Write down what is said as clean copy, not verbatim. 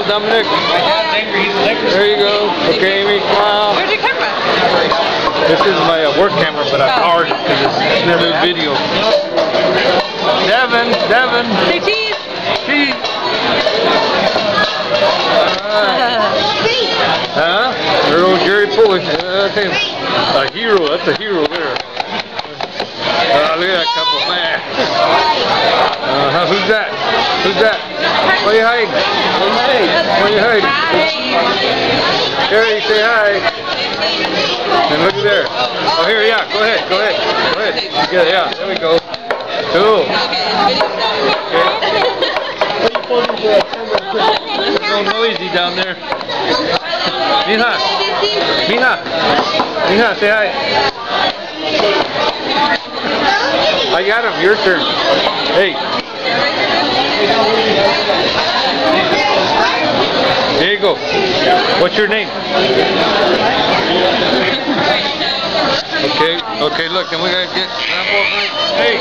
Domenic. There you go. Okay, Amy, smile. Where's your camera? This is my work camera, but I borrowed it because it's never video. Davin. Say cheese. Cheese. Huh? There goes Gary Pulley. A hero. That's a hero there. Look at that couple, man. Who's that? Who's that? Why are you hiding? Why are you hiding? Carrie, say hi. And look there. Oh, here, yeah. Go ahead. Yeah, there we go. Cool. Okay. It's so noisy down there. Mija, say hi. I got him. Your turn. Hey. There you go. What's your name? Okay, look, and we gotta get... Hey!